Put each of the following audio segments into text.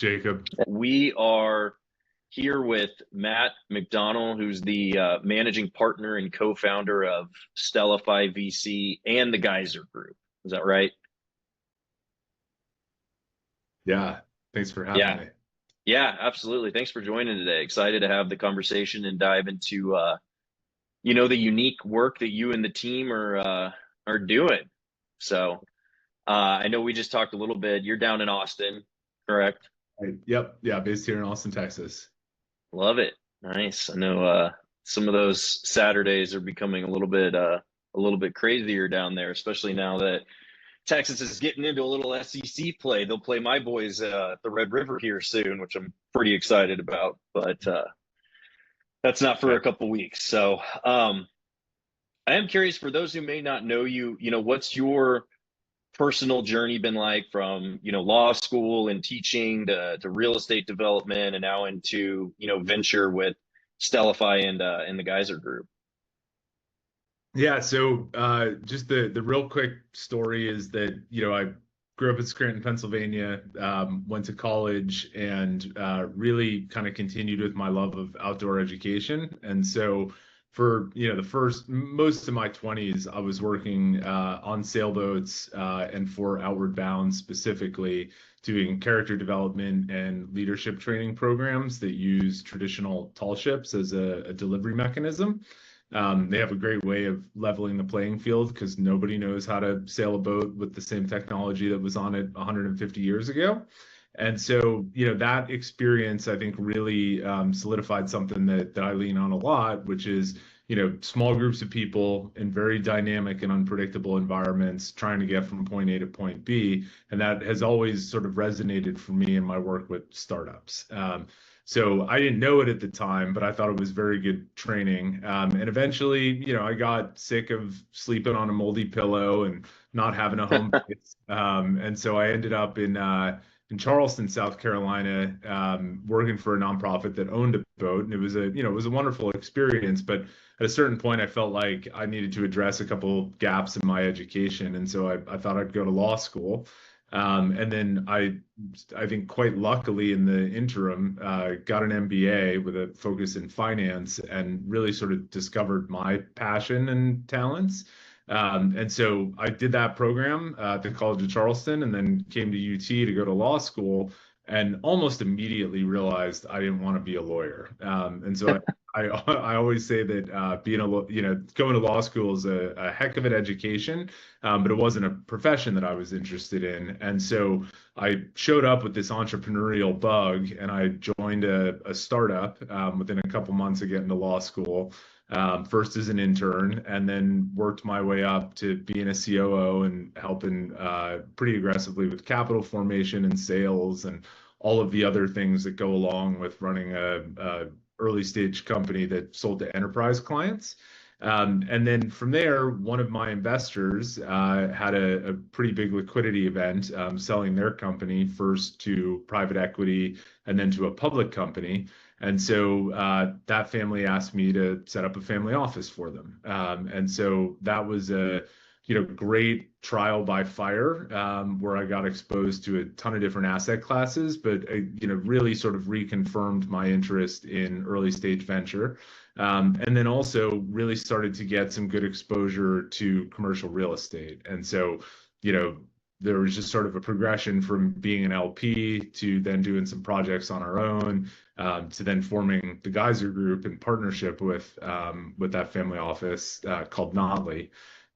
Jacob. We are here with Matt McDonnell, who's the managing partner and co-founder of Stellify VC and the Geyser Group. Is that right? Yeah, thanks for having Yeah. me. Yeah, absolutely. Thanks for joining today. Excited to have the conversation and dive into the unique work that you and the team are doing. So I know we just talked a little bit. You're down in Austin, correct? Yep, yeah, based here in Austin, Texas. Love it. Nice. I know some of those Saturdays are becoming a little bit crazier down there, especially now that Texas is getting into a little SEC play. They'll play my boys at the Red River here soon, which I'm pretty excited about. But that's not for Yeah. a couple weeks. So I am curious, for those who may not know you, what's your personal journey been like from law school and teaching to real estate development and now into venture with Stellify and the Geyser Group? Yeah, so just the real quick story is that, I grew up in Scranton, Pennsylvania, went to college, and really kind of continued with my love of outdoor education. And so for, most of my 20s, I was working on sailboats and for Outward Bound specifically, doing character development and leadership training programs that use traditional tall ships as a delivery mechanism. They have a great way of leveling the playing field because nobody knows how to sail a boat with the same technology that was on it 150 years ago. And so, that experience, I think, really solidified something that I lean on a lot, which is, small groups of people in very dynamic and unpredictable environments trying to get from point A to point B. And that has always sort of resonated for me in my work with startups. So I didn't know it at the time, but I thought it was very good training. And eventually, I got sick of sleeping on a moldy pillow and not having a home base. And so I ended up in Charleston, South Carolina, working for a nonprofit that owned a boat, and it was a wonderful experience. But at a certain point, I felt like I needed to address a couple gaps in my education, and so I thought I'd go to law school. And then I think quite luckily in the interim, got an MBA with a focus in finance and really sort of discovered my passion and talents. And so I did that program at the College of Charleston and then came to UT to go to law school and almost immediately realized I didn't want to be a lawyer. And so I always say that going to law school is a heck of an education, but it wasn't a profession that I was interested in. And so I showed up with this entrepreneurial bug and I joined a startup within a couple months of getting to law school. First as an intern, and then worked my way up to being a COO and helping pretty aggressively with capital formation and sales and all of the other things that go along with running a early stage company that sold to enterprise clients. And then from there, one of my investors had a pretty big liquidity event, selling their company first to private equity and then to a public company. And so that family asked me to set up a family office for them. And so that was a great trial by fire, where I got exposed to a ton of different asset classes, but really sort of reconfirmed my interest in early stage venture. And then also really started to get some good exposure to commercial real estate. And so, there was just sort of a progression from being an LP to then doing some projects on our own, to then forming the Geyser Group in partnership with that family office called Notley.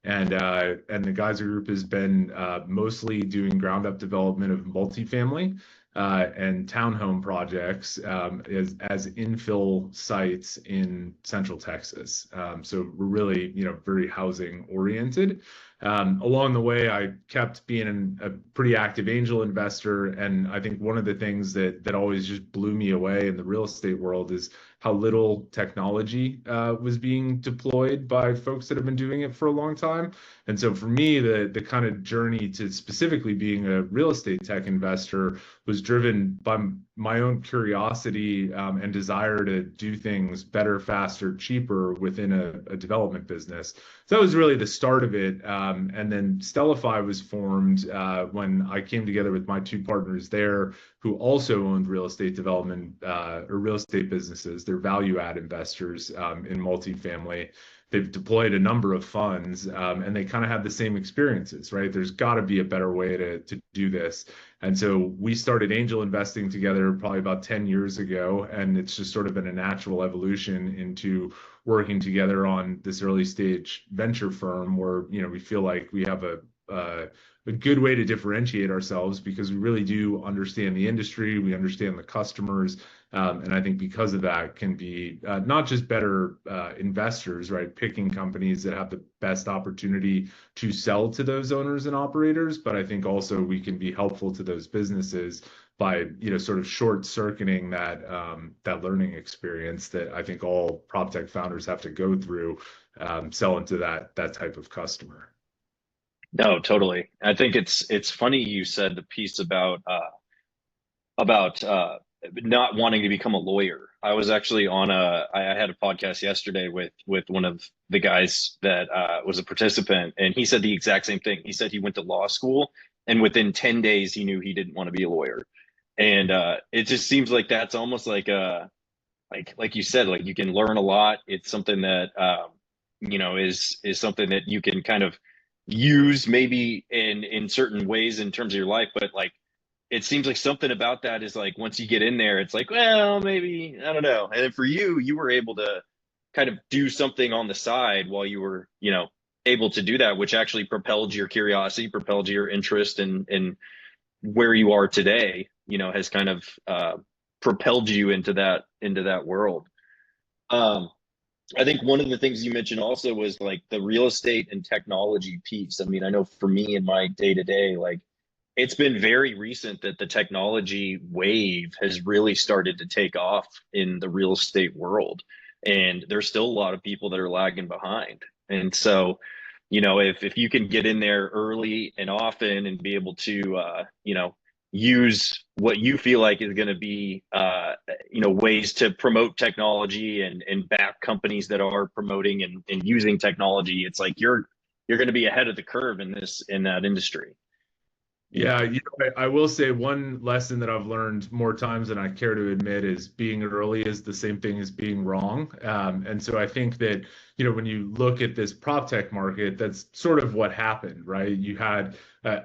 And the Geyser Group has been mostly doing ground up development of multifamily and townhome projects as infill sites in Central Texas. So we're really, very housing oriented. Along the way, I kept being a pretty active angel investor, and I think one of the things that always just blew me away in the real estate world is how little technology was being deployed by folks that have been doing it for a long time. And so for me, the kind of journey to specifically being a real estate tech investor was driven by my own curiosity and desire to do things better, faster, cheaper within a development business. So that was really the start of it. And then Stellify was formed when I came together with my two partners there, who also owned real estate development or real estate businesses. They're value add investors in multifamily. They've deployed a number of funds, and they kind of have the same experiences, right? There's got to be a better way to do this. And so we started angel investing together probably about 10 years ago, and it's just sort of been a natural evolution into working together on this early stage venture firm where, we feel like we have a good way to differentiate ourselves because we really do understand the industry, we understand the customers, and I think because of that can be not just better investors, right? Picking companies that have the best opportunity to sell to those owners and operators, but I think also we can be helpful to those businesses by sort of short circuiting that learning experience that I think all PropTech founders have to go through selling to that type of customer. No, totally. I think it's funny you said the piece about not wanting to become a lawyer. I was actually I had a podcast yesterday with one of the guys that was a participant, and he said the exact same thing. He said he went to law school, and within 10 days he knew he didn't want to be a lawyer. And it just seems like that's almost like like you said, like you can learn a lot. It's something that is something that you can kind of use maybe in certain ways in terms of your life, but like it seems like something about that is like once you get in there, it's like, well, maybe I don't know. And then for you, you were able to kind of do something on the side while you were, able to do that, which actually propelled your curiosity, propelled your interest in where you are today, has kind of propelled you into that world. I think one of the things you mentioned also was like the real estate and technology piece. I mean, I know for me in my day to day, like it's been very recent that the technology wave has really started to take off in the real estate world. And there's still a lot of people that are lagging behind. And so, if you can get in there early and often and be able to, use what you feel like is going to be, ways to promote technology and back companies that are promoting and using technology, it's like you're going to be ahead of the curve in that industry. Yeah, I will say one lesson that I've learned more times than I care to admit is being early is the same thing as being wrong. And so I think that, when you look at this prop tech market, that's sort of what happened, right? You had,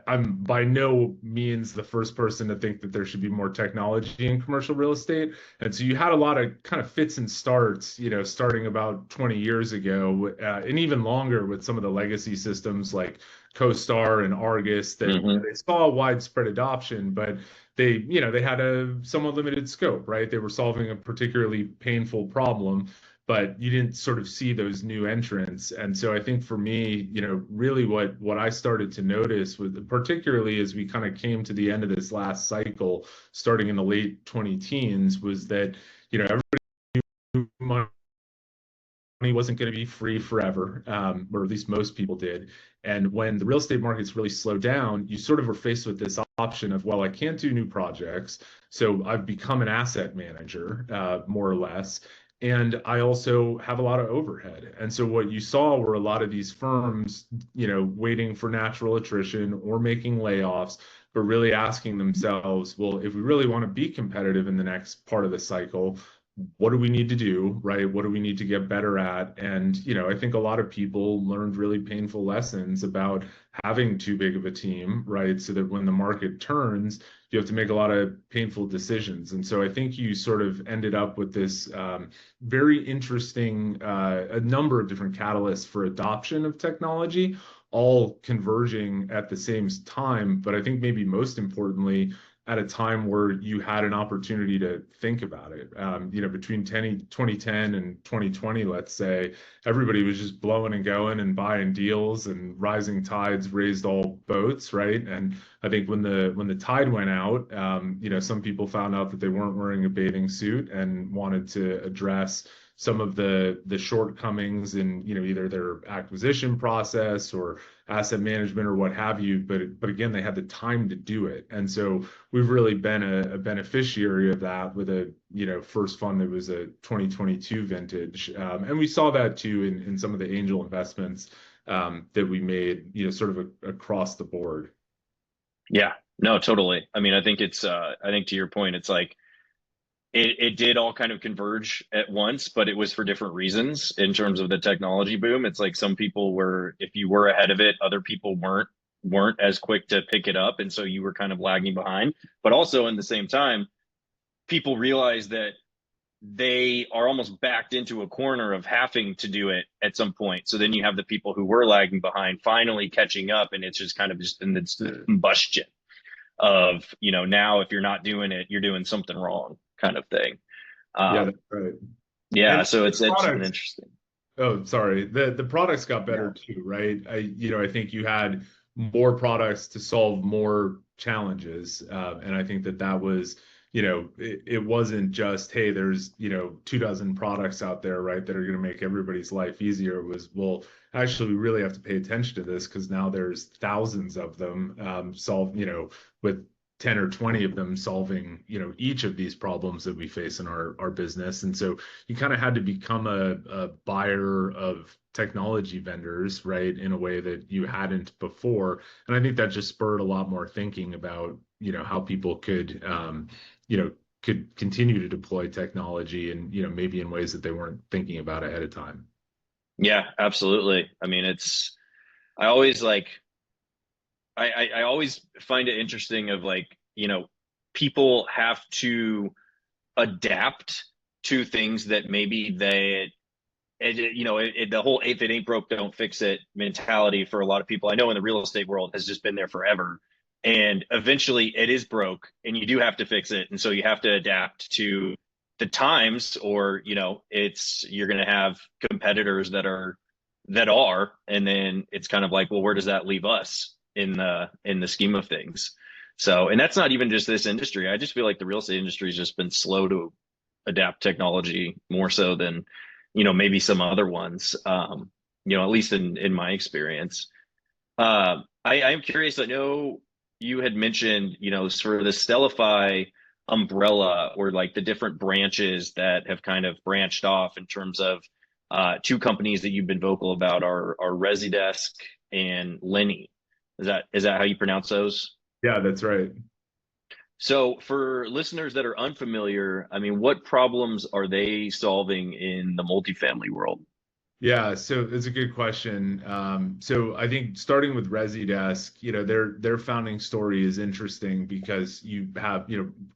I'm by no means the first person to think that there should be more technology in commercial real estate. And so you had a lot of kind of fits and starts, starting about 20 years ago, and even longer with some of the legacy systems like CoStar and Argus that they saw widespread adoption, but they had a somewhat limited scope, right? They were solving a particularly painful problem, but you didn't sort of see those new entrants. And so I think for me, really what I started to notice with particularly as we kind of came to the end of this last cycle, starting in the late 20 teens, was that, everybody knew money wasn't going to be free forever, or at least most people did. And when the real estate markets really slowed down, you sort of were faced with this option of, well, I can't do new projects, so I've become an asset manager, more or less. And I also have a lot of overhead. And so what you saw were a lot of these firms, waiting for natural attrition or making layoffs, but really asking themselves, well, if we really want to be competitive in the next part of the cycle, what do we need to do, right? What do we need to get better at? And, I think a lot of people learned really painful lessons about having too big of a team, right? So that when the market turns, you have to make a lot of painful decisions. And so I think you sort of ended up with this very interesting, a number of different catalysts for adoption of technology, all converging at the same time. But I think maybe most importantly, at a time where you had an opportunity to think about it. Between 2010 and 2020, let's say, everybody was just blowing and going and buying deals, and rising tides raised all boats, right? And I think when the tide went out, some people found out that they weren't wearing a bathing suit and wanted to address some of the shortcomings in either their acquisition process or asset management or what have you, but again, they had the time to do it. And so we've really been a beneficiary of that with a first fund that was a 2022 vintage, and we saw that too in some of the angel investments that we made, sort of across the board. Yeah, no, totally. I mean, I think I think to your point, it's like it did all kind of converge at once, but it was for different reasons in terms of the technology boom. It's like some people were, if you were ahead of it, other people weren't as quick to pick it up, and so you were kind of lagging behind. But also in the same time, people realized that they are almost backed into a corner of having to do it at some point. So then you have the people who were lagging behind finally catching up, and it's just kind of just in this combustion of, now if you're not doing it, you're doing something wrong kind of thing. Yeah, that's right. Yeah, And so it's been products, interesting. oh, sorry. The products got Yeah. better too, right? I think you had more products to solve more challenges. And I think that was, it wasn't just, hey, there's, 24 products out there, right, that are going to make everybody's life easier. It was, well, actually, we really have to pay attention to this because now there's thousands of them with 10 or 20 of them solving, each of these problems that we face in our business. And so you kind of had to become a buyer of technology vendors, right, in a way that you hadn't before. And I think that just spurred a lot more thinking about, how people could continue to deploy technology and, maybe in ways that they weren't thinking about ahead of time. Yeah, absolutely. I mean, I always like, I always find it interesting of like, people have to adapt to things that maybe the whole if it ain't broke, don't fix it mentality for a lot of people. I know in the real estate world has just been there forever. And eventually it is broke and you do have to fix it. And so you have to adapt to the times, or, you're going to have competitors and then it's kind of like, well, where does that leave us in the scheme of things? So, and that's not even just this industry. I just feel like the real estate industry has just been slow to adapt technology more so than, maybe some other ones, at least in my experience. I'm curious. I know you had mentioned, sort of the Stellify umbrella, or like the different branches that have kind of branched off in terms of two companies that you've been vocal about are ResiDesk and Lenny. Is that how you pronounce those? Yeah, that's right. So for listeners that are unfamiliar, I mean, what problems are they solving in the multifamily world? Yeah, so it's a good question. So I think starting with ResiDesk, their founding story is interesting because you have,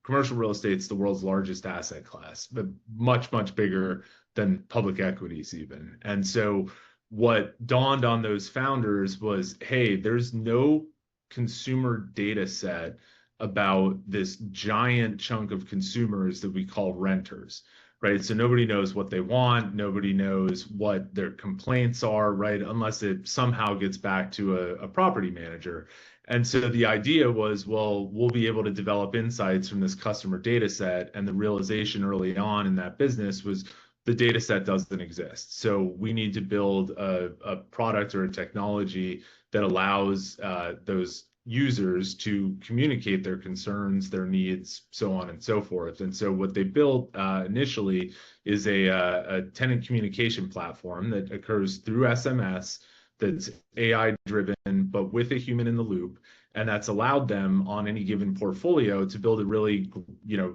commercial real estate's the world's largest asset class, but much, much bigger than public equities even. And so what dawned on those founders was, hey, there's no consumer data set about this giant chunk of consumers that we call renters, right? So nobody knows what they want. Nobody knows what their complaints are, right? Unless it somehow gets back to a property manager. And so the idea was, well, we'll be able to develop insights from this customer data set. And the realization early on in that business was the data set doesn't exist. So we need to build a product or a technology that allows those users to communicate their concerns, their needs, so on and so forth. And so what they built initially is a tenant communication platform that occurs through SMS, that's AI driven, but with a human in the loop. And that's allowed them on any given portfolio to build a really,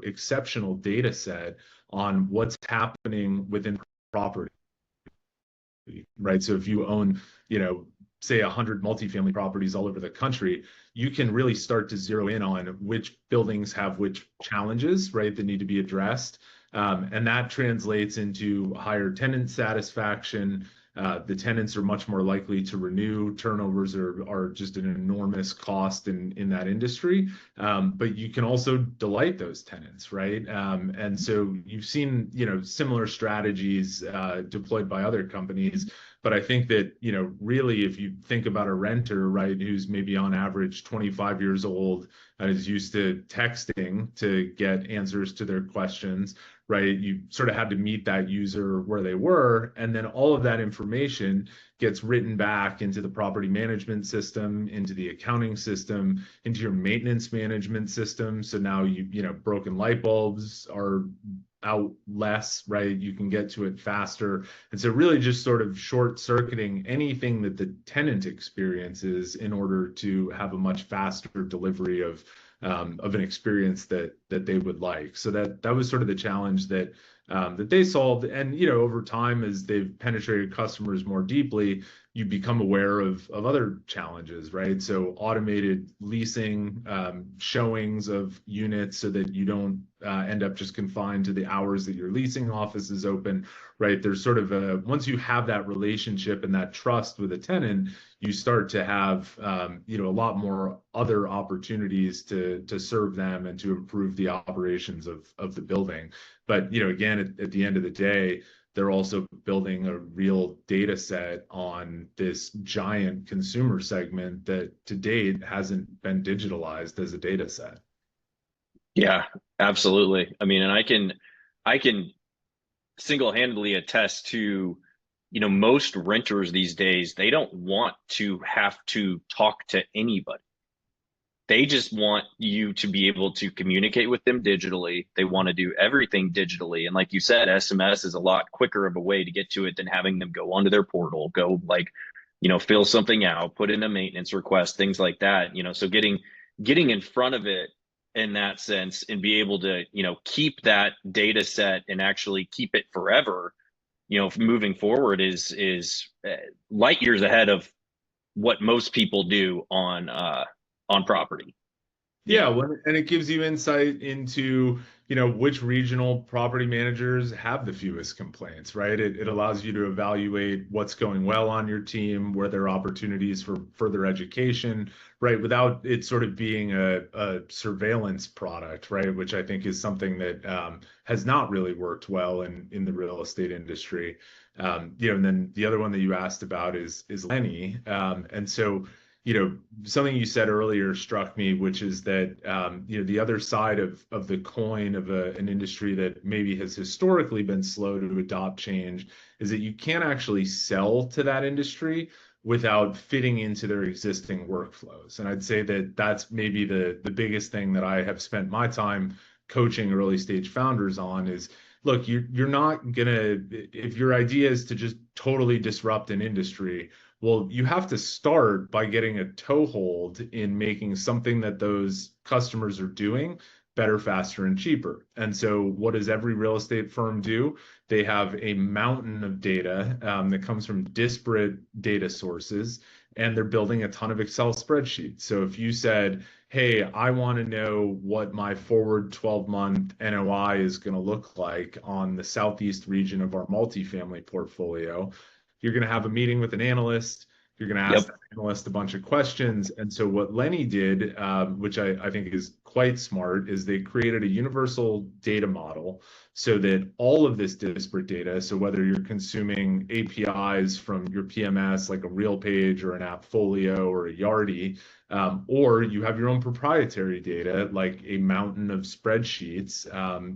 exceptional data set on what's happening within property, right? So if you own, say 100 multifamily properties all over the country, you can really start to zero in on which buildings have which challenges, right, that need to be addressed. And that translates into higher tenant satisfaction. The tenants are much more likely to renew. Turnovers are just an enormous cost in that industry. But you can also delight those tenants, right? And so you've seen, similar strategies deployed by other companies. But I think that, really, if you think about a renter, right, who's maybe on average 25 years old and is used to texting to get answers to their questions, right, you sort of had to meet that user where they were. And then all of that information gets written back into the property management system, into the accounting system, into your maintenance management system. So now broken light bulbs are out less, right? You can get to it faster. And so really just sort of short circuiting anything that the tenant experiences in order to have a much faster delivery of an experience that they would like. So that was sort of the challenge that they solved. And over time, as they've penetrated customers more deeply, you become aware of other challenges, right? So automated leasing, showings of units, so that you don't end up just confined to the hours that your leasing office is open, right? There's sort of once you have that relationship and that trust with a tenant, you start to have a lot more other opportunities to serve them and to improve the operations of the building. But again, at the end of the day, they're also building a real data set on this giant consumer segment that to date hasn't been digitalized as a data set. Yeah, absolutely. I mean, and I can single-handedly attest to, most renters these days, they don't want to have to talk to anybody. They just want you to be able to communicate with them digitally. They want to do everything digitally. And like you said, SMS is a lot quicker of a way to get to it than having them go onto their portal, go like, fill something out, put in a maintenance request, things like that. So getting in front of it in that sense and be able to, keep that data set and actually keep it forever, moving forward is light years ahead of what most people do on property. Yeah, and it gives you insight into, which regional property managers have the fewest complaints, right? It allows you to evaluate what's going well on your team, where there are opportunities for further education, right? Without it sort of being a surveillance product, right? Which I think is something that has not really worked well in the real estate industry. And then the other one that you asked about is Lenny. And so, something you said earlier struck me, which is that the other side of the coin of an industry that maybe has historically been slow to adopt change is that you can't actually sell to that industry without fitting into their existing workflows. And I'd say that that's maybe the biggest thing that I have spent my time coaching early stage founders on is, look, you're not gonna, if your idea is to just totally disrupt an industry, well, you have to start by getting a toehold in making something that those customers are doing better, faster, and cheaper. And so, what does every real estate firm do? They have a mountain of data that comes from disparate data sources, and they're building a ton of Excel spreadsheets. So, if you said, hey, I want to know what my forward 12-month NOI is going to look like on the southeast region of our multifamily portfolio, you're going to have a meeting with an analyst. You're going to ask Yep. the analyst a bunch of questions. And so what Lenny did, which I think is quite smart, is they created a universal data model so that all of this disparate data, so whether you're consuming APIs from your PMS, like a RealPage or an AppFolio or a Yardi, or you have your own proprietary data, like a mountain of spreadsheets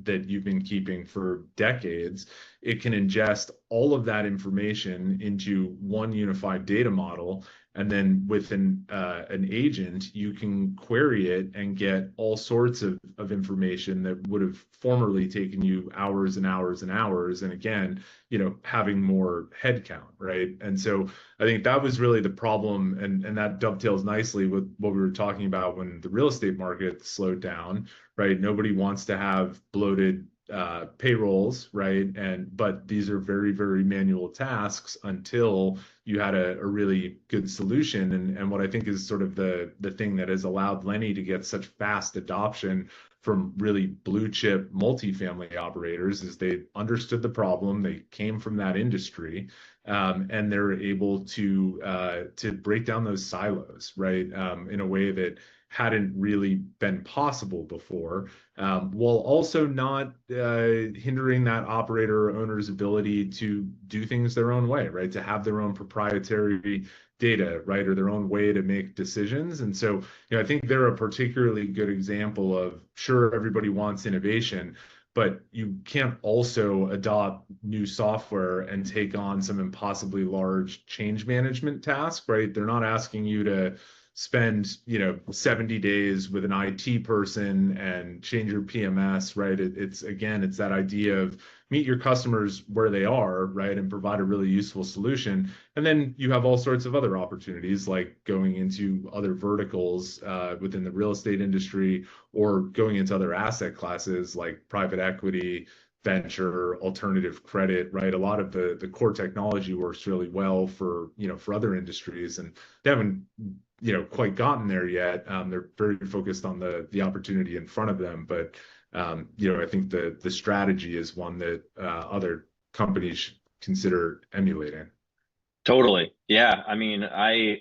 that you've been keeping for decades, it can ingest all of that information into one unified data model. And then with an agent, you can query it and get all sorts of information that would have formerly taken you hours and hours and hours. And again, having more headcount, right? And so I think that was really the problem. And that dovetails nicely with what we were talking about when the real estate market slowed down, right? Nobody wants to have bloated payrolls, right? But these are very, very manual tasks until you had a really good solution. And what I think is sort of the thing that has allowed Lenny to get such fast adoption from really blue chip multifamily operators is they understood the problem, they came from that industry, and they're able to break down those silos, right? In a way that hadn't really been possible before, while also not hindering that operator or owner's ability to do things their own way, right? To have their own proprietary data, right? Or their own way to make decisions. And so, I think they're a particularly good example of, sure, everybody wants innovation, but you can't also adopt new software and take on some impossibly large change management task, right? They're not asking you to spend, 70 days with an IT person and change your PMS, right? It's again, it's that idea of meet your customers where they are, right, and provide a really useful solution. And then you have all sorts of other opportunities, like going into other verticals within the real estate industry, or going into other asset classes like private equity, venture, alternative credit, right? A lot of the core technology works really well for, for other industries, and they haven't, quite gotten there yet. They're very focused on the opportunity in front of them, but I think the strategy is one that other companies should consider emulating. Totally. Yeah. I mean, I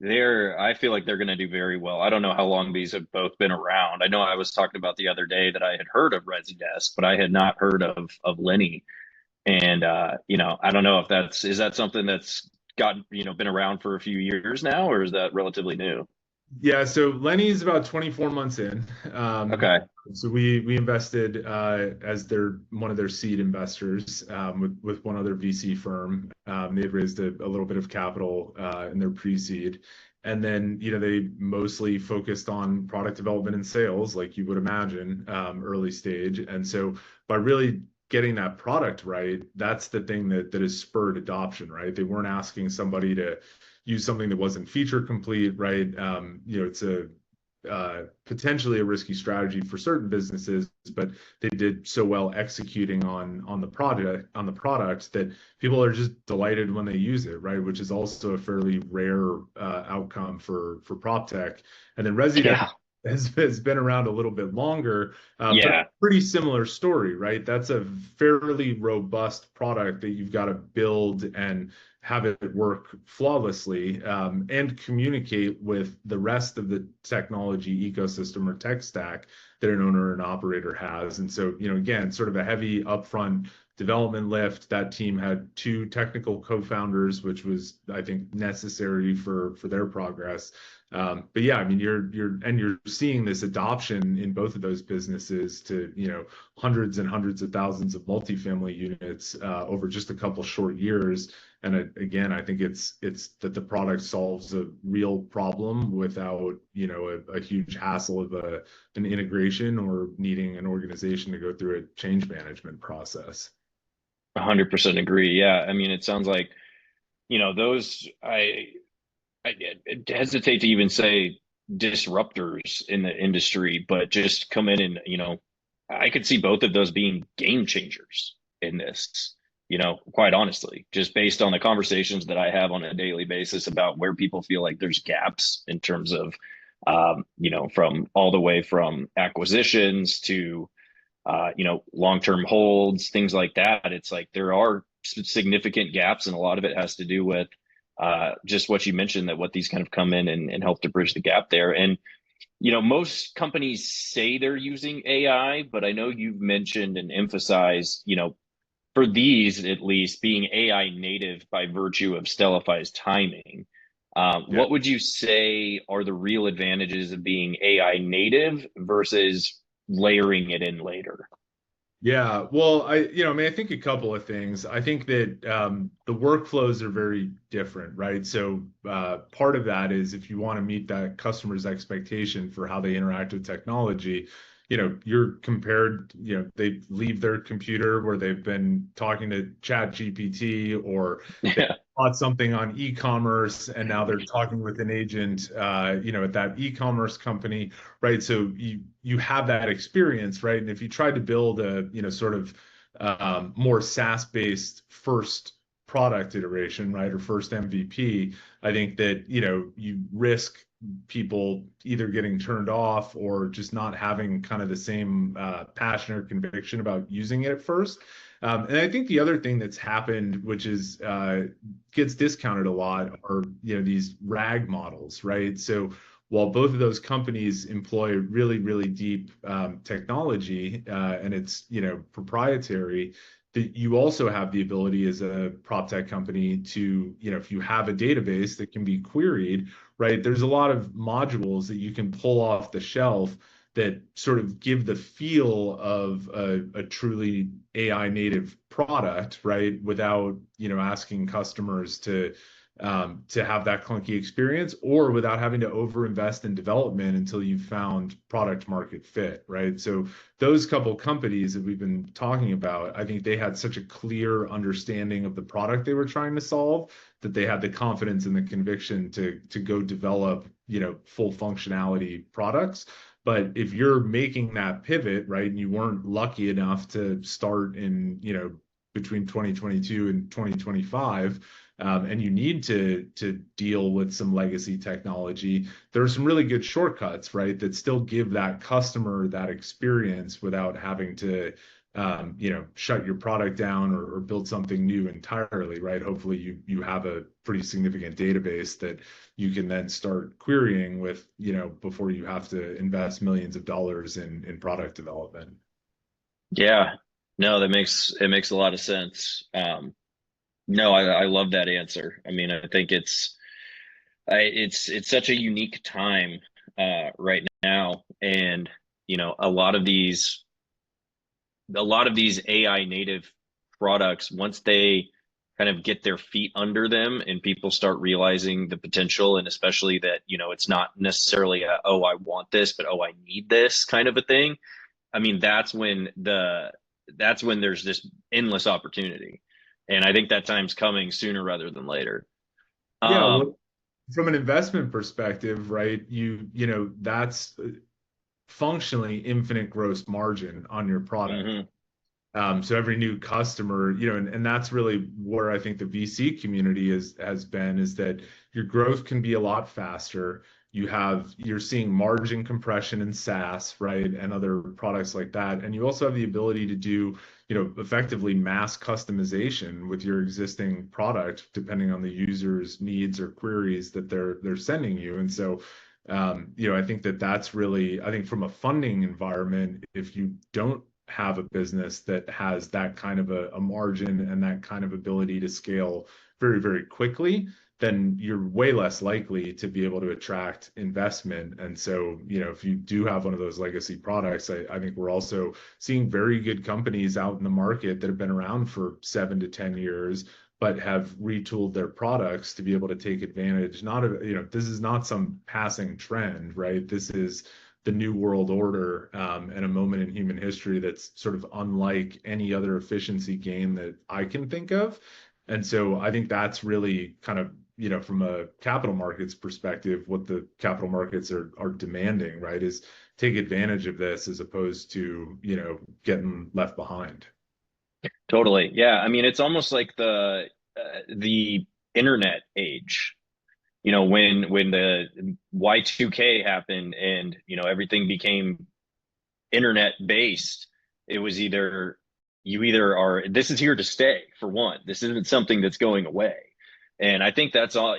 feel like they're going to do very well. I don't know how long these have both been around. I know I was talking about the other day that I had heard of ResiDesk, but I had not heard of Lenny. And I don't know if is that something that's gotten, been around for a few years now, or is that relatively new? Yeah, so Lenny's about 24 months in. Okay. So we invested as their one of their seed investors with one other VC firm. They had raised a little bit of capital in their pre-seed, and then they mostly focused on product development and sales, like you would imagine, early stage. And so by really getting that product right, that's the thing that has spurred adoption, right? They weren't asking somebody to use something that wasn't feature complete, right? It's a potentially a risky strategy for certain businesses, but they did so well executing on the product that people are just delighted when they use it, right? Which is also a fairly rare outcome for PropTech. And then ResiDesk Yeah. has been around a little bit longer, but Yeah. pretty similar story, right? That's a fairly robust product that you've got to build and have it work flawlessly, and communicate with the rest of the technology ecosystem or tech stack that an owner and operator has. And so, again, sort of a heavy upfront development lift. That team had two technical co-founders, which was, I think, necessary for their progress. But yeah, I mean, you're seeing this adoption in both of those businesses to, hundreds and hundreds of thousands of multifamily units over just a couple short years. And again, I think it's that the product solves a real problem without, a huge hassle of an integration or needing an organization to go through a change management process. 100% agree. Yeah. I mean, it sounds like, those I hesitate to even say disruptors in the industry, but just come in and, I could see both of those being game changers in this, quite honestly, just based on the conversations that I have on a daily basis about where people feel like there's gaps in terms of, from all the way from acquisitions to, long-term holds, things like that. It's like there are significant gaps, and a lot of it has to do with just what you mentioned, that what these kind of come in and help to bridge the gap there. And most companies say they're using AI, but I know you've mentioned and emphasized, for these at least being AI native by virtue of Stellify's timing. Yeah. What would you say are the real advantages of being AI native versus layering it in later? Yeah, well, I mean, I think a couple of things. I think that the workflows are very different, right? So part of that is if you want to meet that customer's expectation for how they interact with technology, you're compared, they leave their computer where they've been talking to Chat GPT, or they Yeah. bought something on e-commerce and now they're talking with an agent, at that e-commerce company, right? So you have that experience, right? And if you tried to build a, sort of more SaaS-based first product iteration, right, or first MVP, I think that, you risk people either getting turned off or just not having kind of the same passion or conviction about using it at first. And I think the other thing that's happened, which is gets discounted a lot, are these RAG models, right? So while both of those companies employ really, really deep technology and it's proprietary, that you also have the ability as a prop tech company to, if you have a database that can be queried, right? There's a lot of modules that you can pull off the shelf that sort of give the feel of a truly AI native product, right? Without, asking customers to to have that clunky experience, or without having to overinvest in development until you've found product market fit, right? So those couple companies that we've been talking about, I think they had such a clear understanding of the product they were trying to solve that they had the confidence and the conviction to go develop, full functionality products. But if you're making that pivot, right, and you weren't lucky enough to start in, between 2022 and 2025, and you need to deal with some legacy technology, there are some really good shortcuts, right, that still give that customer that experience without having to, shut your product down or build something new entirely, right? Hopefully you have a pretty significant database that you can then start querying with, before you have to invest millions of dollars in product development. Yeah, no, it makes a lot of sense. No, I love that answer. I mean, I think it's such a unique time right now, and a lot of these AI native products, once they kind of get their feet under them and people start realizing the potential, and especially that, it's not necessarily oh, I want this, but oh, I need this kind of a thing. I mean, that's when there's this endless opportunity. And I think that time's coming sooner rather than later. Yeah, Um, well, from an investment perspective, right, that's functionally infinite gross margin on your product. mhm. So every new customer, and that's really where I think the VC community has been, is that your growth can be a lot faster. You're seeing margin compression in SaaS, right, and other products like that. And you also have the ability to do, effectively mass customization with your existing product, depending on the user's needs or queries that they're sending you. And so, I think that's really, I think from a funding environment, if you don't have a business that has that kind of a margin and that kind of ability to scale very, very quickly, then you're way less likely to be able to attract investment. And so, if you do have one of those legacy products, I think we're also seeing very good companies out in the market that have been around for 7 to 10 years, but have retooled their products to be able to take advantage. Not of, this is not some passing trend, right? This is the new world order, and a moment in human history that's sort of unlike any other efficiency gain that I can think of. And so I think that's really kind of, from a capital markets perspective, what the capital markets are demanding, right, is take advantage of this as opposed to, getting left behind. Totally. Yeah. I mean, it's almost like the internet age. When the Y2K happened and, everything became internet based, it was you either are, this is here to stay for one. This isn't something that's going away. And I think that's all,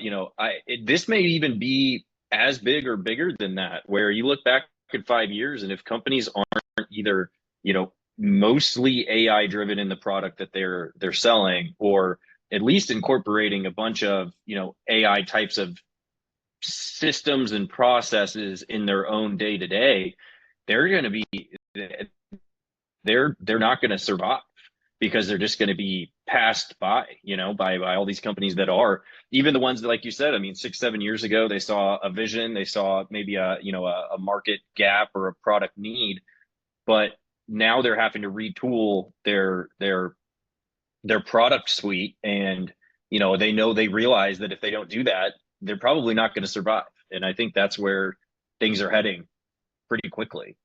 this may even be as big or bigger than that, where you look back in 5 years, and if companies aren't either, mostly AI driven in the product that they're selling, or at least incorporating a bunch of, AI types of systems and processes in their own day to day, they're going to be they're not going to survive, because they're just going to be passed by, by all these companies that are, even the ones that, like you said, I mean, 6, 7 years ago, they saw a vision, they saw maybe a market gap or a product need, but now they're having to retool their product suite, and they realize that if they don't do that, they're probably not going to survive. And I think that's where things are heading pretty quickly.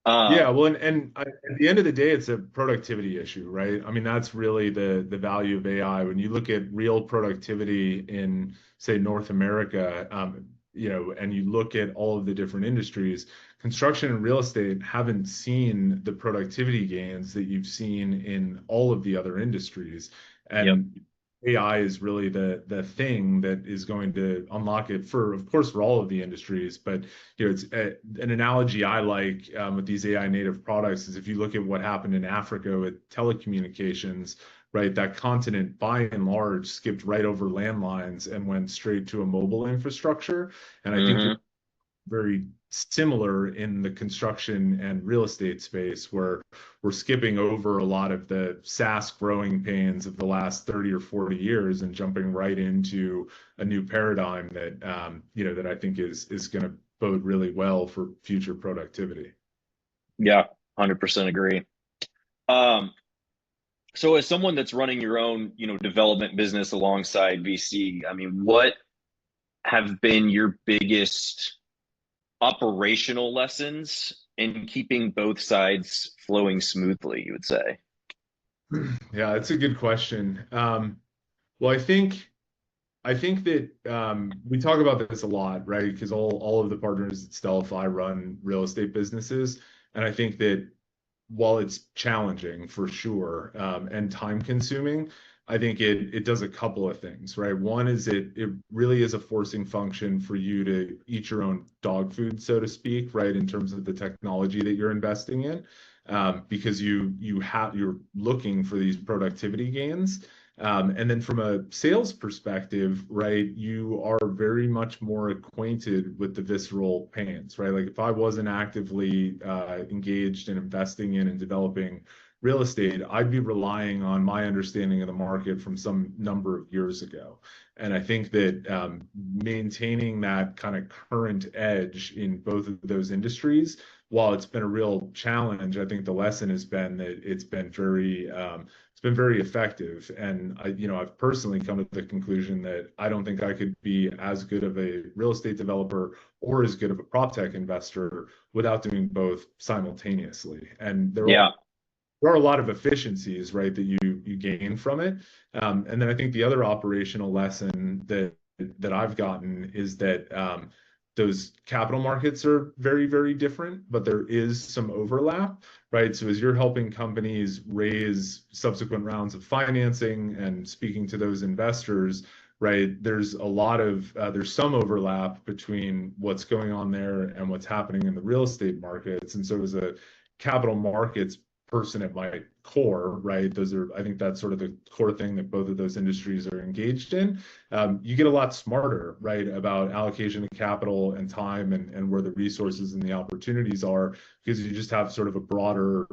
Yeah, um well, at the end of the day, it's a productivity issue, right? I mean, that's really the value of AI. When you look at real productivity in, say, North America, and you look at all of the different industries, construction and real estate haven't seen the productivity gains that you've seen in all of the other industries. yep. And AI is really the thing that is going to unlock it for, of course, for all of the industries. But it's an analogy I like, with these AI native products, is if you look at what happened in Africa with telecommunications, right? That continent, by and large, skipped right over landlines and went straight to a mobile infrastructure. And I think you're Hmm. very similar in the construction and real estate space, where we're skipping over a lot of the SaaS growing pains of the last 30 or 40 years and jumping right into a new paradigm that that I think is going to bode really well for future productivity. Yeah, 100% agree. Um, so as someone that's running your own, development business alongside VC, I mean, what have been your biggest operational lessons in keeping both sides flowing smoothly, you would say? Yeah, that's a good question. Well, I think that we talk about this a lot, right? Because all of the partners at Stellify run real estate businesses, and I think that while it's challenging for sure, and time consuming, I think it does a couple of things, right? One is it really is a forcing function for you to eat your own dog food, so to speak, right? In terms of the technology that you're investing in, because you're looking for these productivity gains. And then from a sales perspective, right, you are very much more acquainted with the visceral pains, right? Like if I wasn't actively engaged in investing in and developing real estate, I'd be relying on my understanding of the market from some number of years ago. And I think that maintaining that kind of current edge in both of those industries, while it's been a real challenge, I think the lesson has been that it's been very effective. And I've personally come to the conclusion that I don't think I could be as good of a real estate developer or as good of a PropTech investor without doing both simultaneously. And Yeah. there are a lot of efficiencies, right, that you gain from it. And then I think the other operational lesson that I've gotten is that those capital markets are very, very different, but there is some overlap, right? So as you're helping companies raise subsequent rounds of financing and speaking to those investors, right, there's some overlap between what's going on there and what's happening in the real estate markets. And so as a capital markets person at my core, right? I think that's sort of the core thing that both of those industries are engaged in. You get a lot smarter, right, about allocation of capital and time and where the resources and the opportunities are, because you just have sort of a broader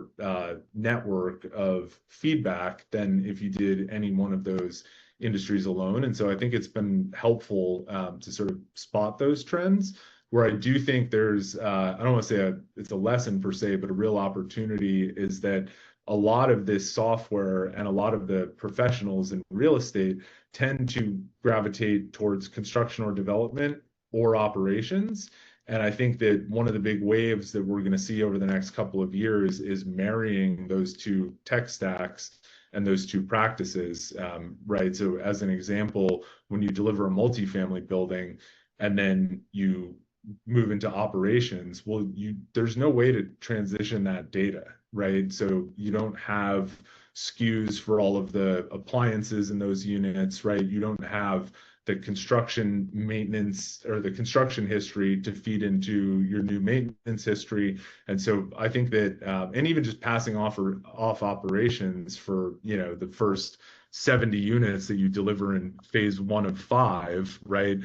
network of feedback than if you did any one of those industries alone. And so I think it's been helpful to sort of spot those trends. Where I do think there's, I don't want to say it's a lesson per se, but a real opportunity is that a lot of this software and a lot of the professionals in real estate tend to gravitate towards construction or development or operations. And I think that one of the big waves that we're going to see over the next couple of years is marrying those two tech stacks and those two practices, right? So as an example, when you deliver a multifamily building and then you move into operations, well, there's no way to transition that data, right? So you don't have SKUs for all of the appliances in those units, right? You don't have the construction maintenance or the construction history to feed into your new maintenance history. And so I think that, and even just passing off operations for, the first 70 units that you deliver in phase 1 of 5, right?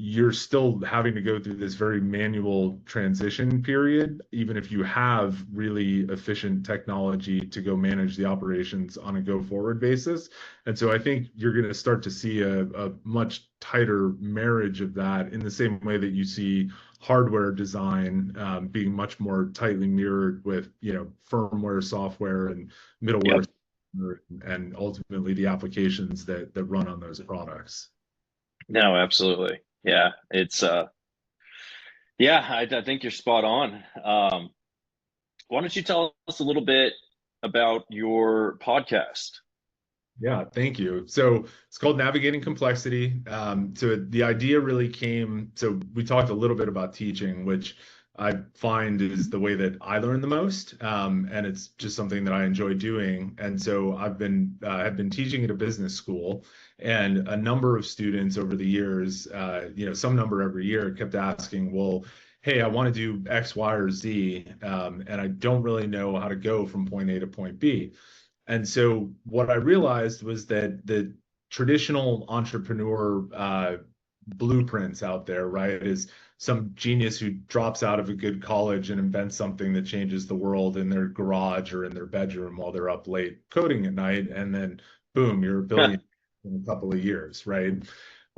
You're still having to go through this very manual transition period, even if you have really efficient technology to go manage the operations on a go forward basis. And so I think you're going to start to see a much tighter marriage of that, in the same way that you see hardware design being much more tightly mirrored with, firmware, software, and middleware, Yep. and ultimately the applications that run on those products. No, absolutely. Yeah, it's yeah, I think you're spot on. Why don't you tell us a little bit about your podcast? Yeah, thank you. So it's called Navigating Complexity. So the idea really came, so we talked a little bit about teaching, which I find is the way that I learn the most. And it's just something that I enjoy doing. And so I've been teaching at a business school, and a number of students over the years, some number every year, kept asking, well, hey, I want to do X, Y, or Z, and I don't really know how to go from point A to point B. And so what I realized was that the traditional entrepreneur blueprints out there, right, is some genius who drops out of a good college and invents something that changes the world in their garage or in their bedroom while they're up late coding at night, and then boom, you're a billion in a couple of years, right?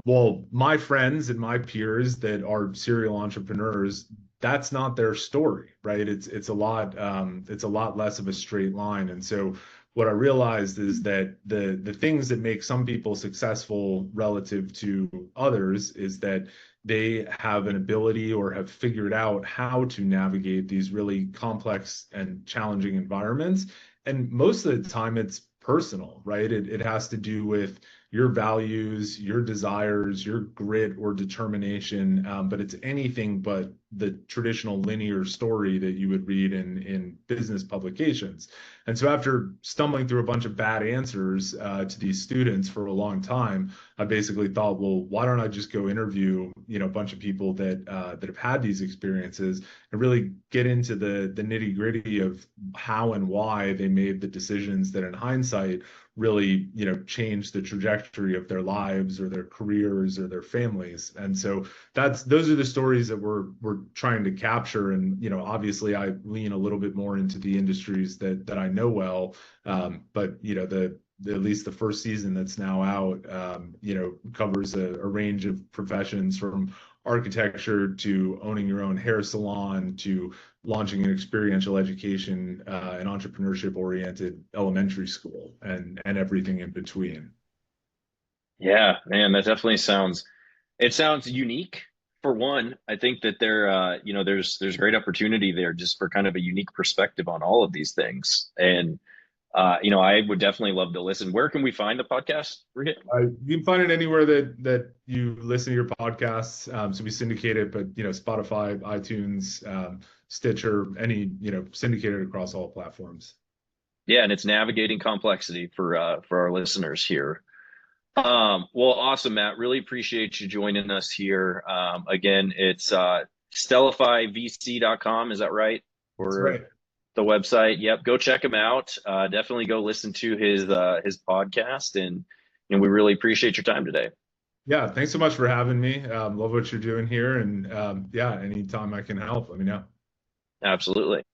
Well, my friends and my peers that are serial entrepreneurs, that's not their story, right? It's a lot less of a straight line. And so what I realized is that the things that make some people successful relative to others is that they have an ability or have figured out how to navigate these really complex and challenging environments. And most of the time it's personal, right? It has to do with your values, your desires, your grit or determination. But it's anything but the traditional linear story that you would read in business publications. And so after stumbling through a bunch of bad answers to these students for a long time, I basically thought, well, why don't I just go interview, a bunch of people that have had these experiences and really get into the nitty gritty of how and why they made the decisions that in hindsight really change the trajectory of their lives or their careers or their families. And so those are the stories that we're trying to capture. And obviously I lean a little bit more into the industries that I know well, but at least the first season that's now out covers a range of professions, from architecture to owning your own hair salon to launching an experiential education and entrepreneurship oriented elementary school, and everything in between. Yeah, man, that definitely sounds unique. For one, I think that there's great opportunity there just for kind of a unique perspective on all of these things. And I would definitely love to listen. Where can we find the podcast? You can find it anywhere that you listen to your podcasts. So we syndicate it, but Spotify, iTunes, Stitcher, syndicated across all platforms. Yeah, and it's navigating complexity for our listeners here. Well, awesome, Matt. Really appreciate you joining us here. Again, it's stellifyvc.com. Is that right? That's right. The website. Yep. Go check him out. Definitely go listen to his podcast, and we really appreciate your time today. Yeah, thanks so much for having me. Love what you're doing here, and yeah, anytime I can help, let me know. Absolutely.